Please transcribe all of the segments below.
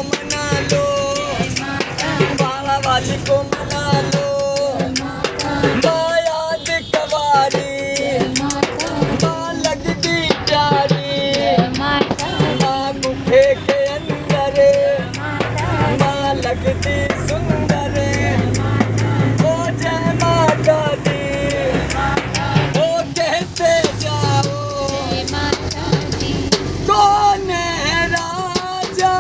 मना लो, बाला वाली को मना लो, माया दिखवारी, माँ लगती प्यारी, माँ गुफे के अंदर, माँ लगती सुंदर, ओ जय माता दी, ओ कहते जाओ, कौन है राजा,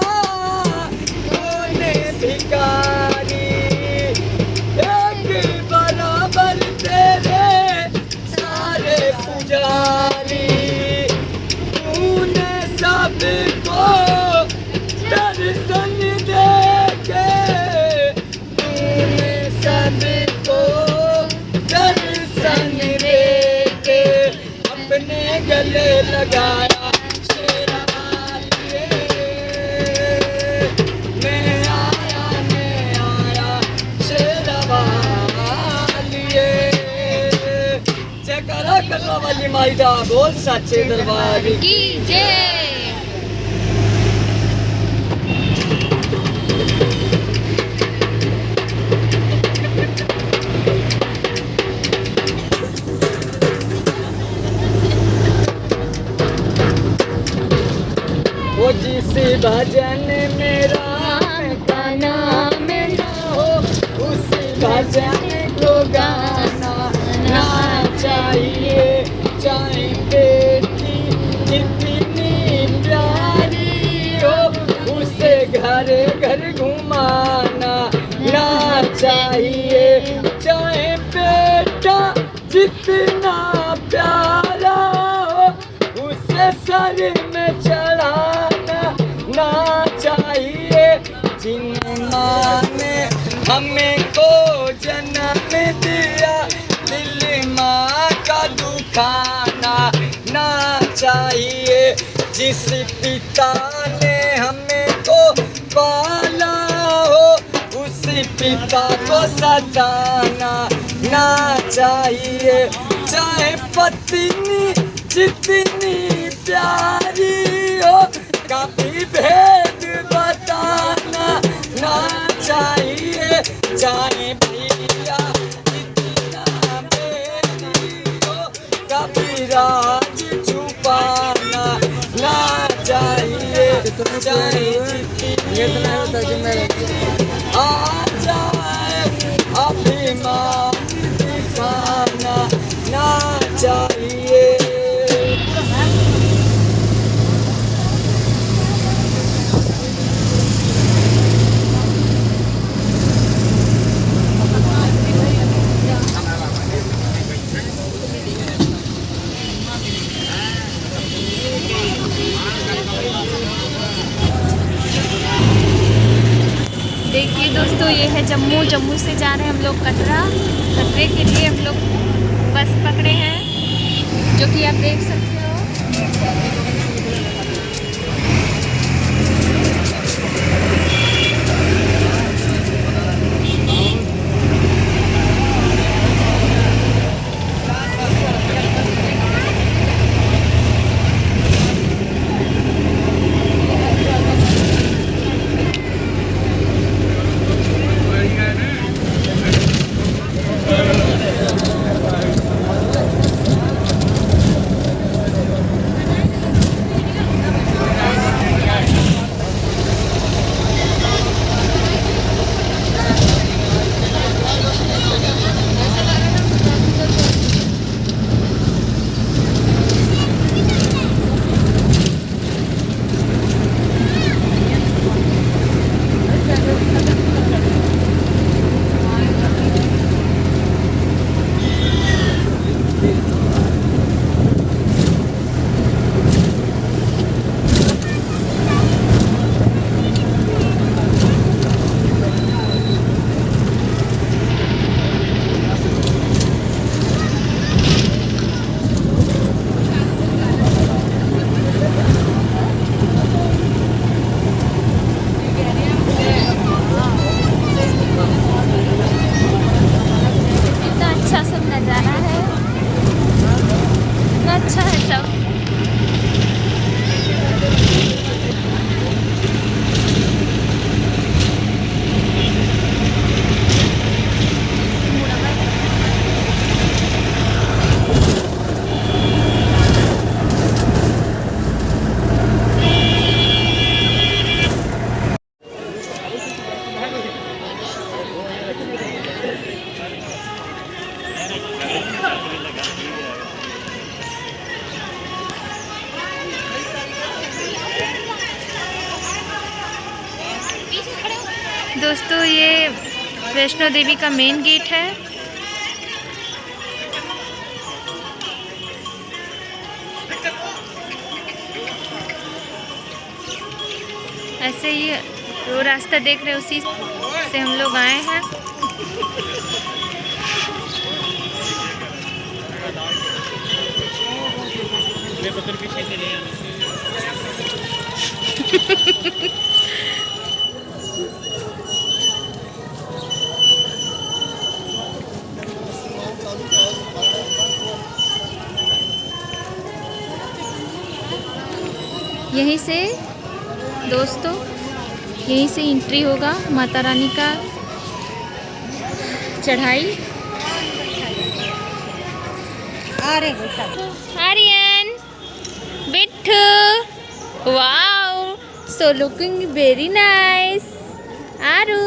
कौन भिखारी, एक बराबर तेरे सारे पुजारी, तूने सबको दर्शन देके, तूने सबको दर्शन देके अपने गले लगाया शेरवाली, मैं आया शेरवाली, जयकारा करने वाली माई दा बोल सच्चे दरबार की जय। वो जिस भजन में राम का नाम ना हो, उस भजन को गाना ना चाहिए, चाहे बेटी जितनी प्यारी हो, उसे घर घर घुमाना ना चाहिए, चाहे बेटा जितना प्यारा हो, उसे सर में चढ़ाना ना चाहिए, जिन माँ ने हमें को जन्म दिया, दिल माँ का दुखाना ना चाहिए, जिस पिता ने हमें को पाला हो, उस पिता को सताना ना चाहिए, चाहे पत्नी जितनी प्यारी हो, कभी भेद बताना ना चाहिए, चाहे भैया जितना बेटी हो, कभी राज छुपाना ना चाहिए, चाहे जितनी आ जाए अभिमान दिखाना ना चाहिए। देखिए दोस्तों, ये है जम्मू। जम्मू से जा रहे हैं हम लोग कटरा। कटरे के लिए हम लोग बस पकड़े हैं, जो कि आप देख सकते हो। वैष्णो देवी का मेन गेट है। ऐसे ही वो रास्ता देख रहे हैं, उसी से हम लोग आए हैं। यहीं से दोस्तों, यहीं से एंट्री होगा माता रानी का चढ़ाई। Aryan, Bittu, wow, so looking very nice. Aaru,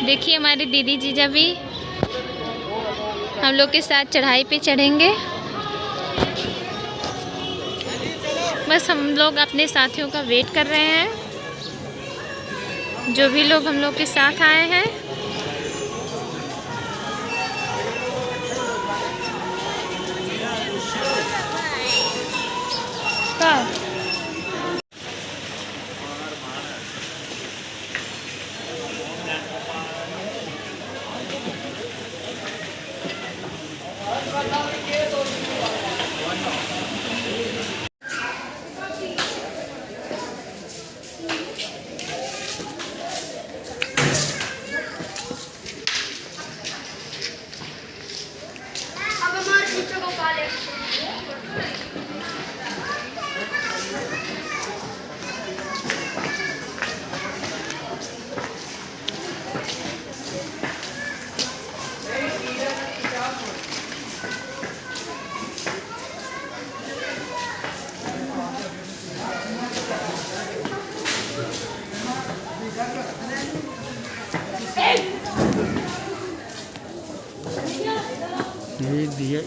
देखिए हमारे दीदी जीजा भी हम लोग के साथ चढ़ाई पे चढ़ेंगे। बस हम लोग अपने साथियों का वेट कर रहे हैं, जो भी लोग हम लोग के साथ आए हैं।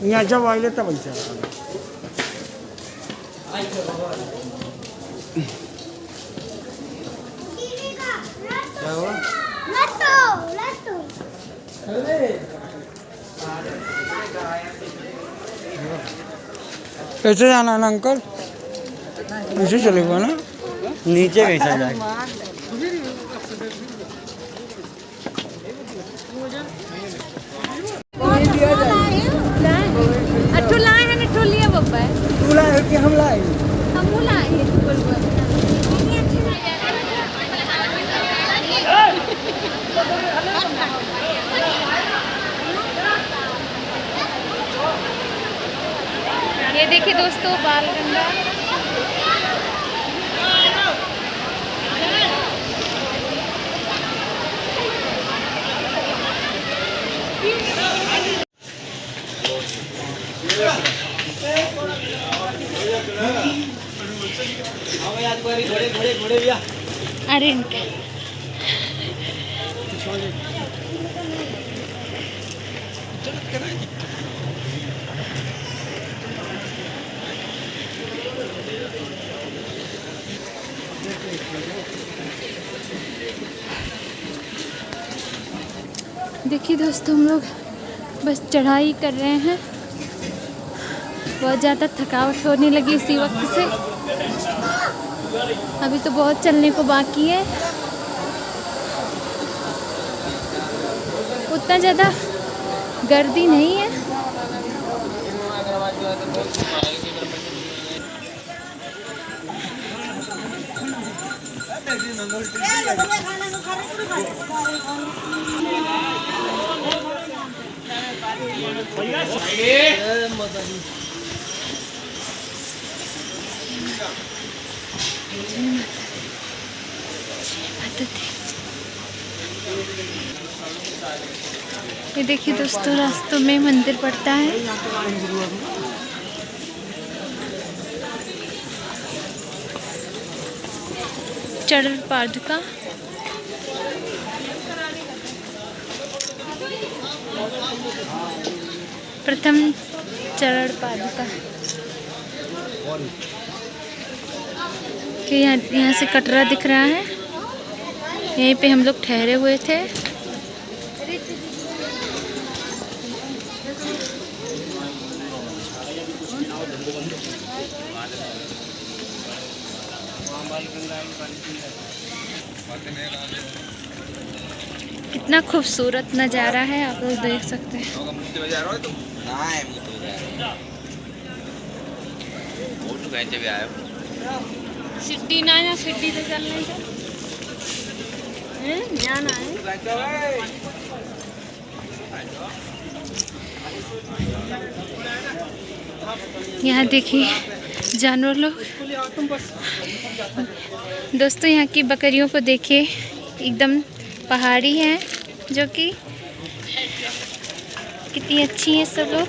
यहाँ जब आइले तब ऐसा कैसे जाना है ना अंकल? ऐसे चलेगा ना? नीचे कैसा जाएगा? हम लाए ये देखिए दोस्तों, बाल गंगा। अरे इनके देखिए दोस्तों, हम लोग बस चढ़ाई कर रहे हैं। बहुत ज़्यादा थकावट होने लगी इसी वक्त से। अभी तो बहुत चलने को बाकी है। उतना ज़्यादा गर्दी नहीं है। ये देखिए दोस्तों, रास्तों में मंदिर पड़ता है। चरण पादुका, प्रथम चरण पादुका के यहाँ से कटरा दिख रहा है। यहीं पे हम लोग ठहरे हुए थे। कितना खूबसूरत नज़ारा है, आप लोग देख सकते हैं। सिड्डी ना ना सिड्डी तो चल नहीं है जाना है। यहाँ देखिए जानवर लोग। दोस्तों यहाँ की बकरियों को देखिए, एकदम पहाड़ी हैं, जो कि कितनी अच्छी हैं सब लोग।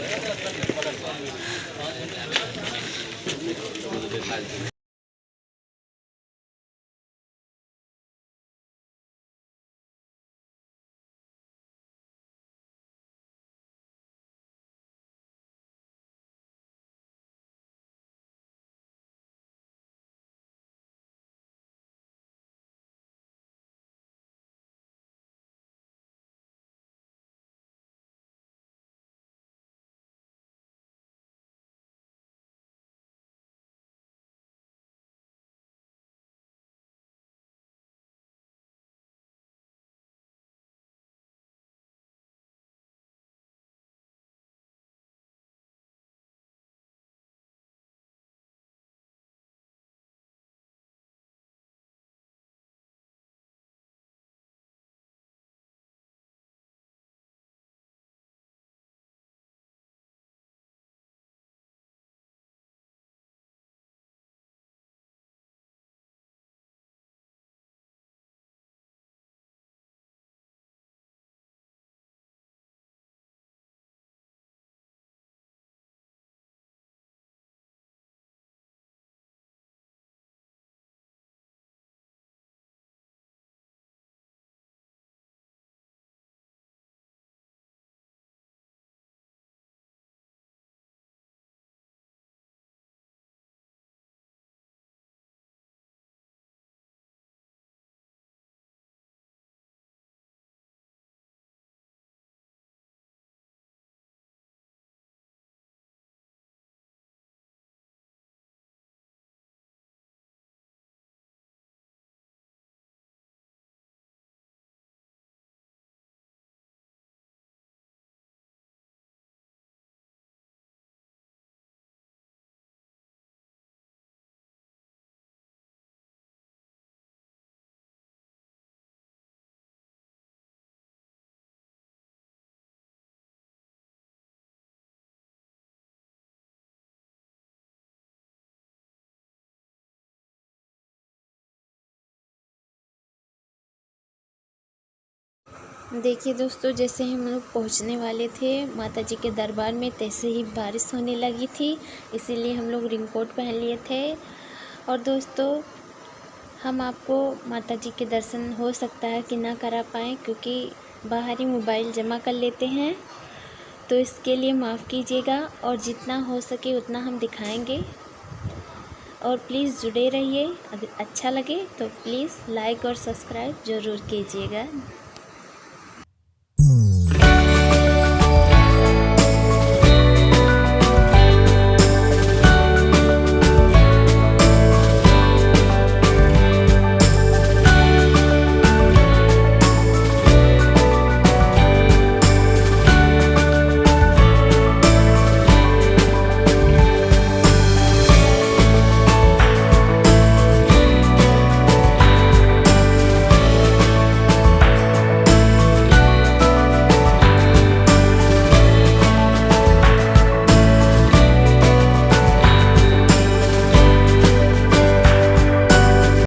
देखिए दोस्तों, जैसे हम लोग पहुंचने वाले थे माता जी के दरबार में, तैसे ही बारिश होने लगी थी, इसीलिए हम लोग रेनकोट पहन लिए थे। और दोस्तों, हम आपको माता जी के दर्शन हो सकता है कि ना करा पाएँ, क्योंकि बाहर ही मोबाइल जमा कर लेते हैं, तो इसके लिए माफ़ कीजिएगा। और जितना हो सके उतना हम दिखाएंगे। और प्लीज़ जुड़े रहिए। अगर अच्छा लगे तो प्लीज़ लाइक और सब्सक्राइब ज़रूर कीजिएगा।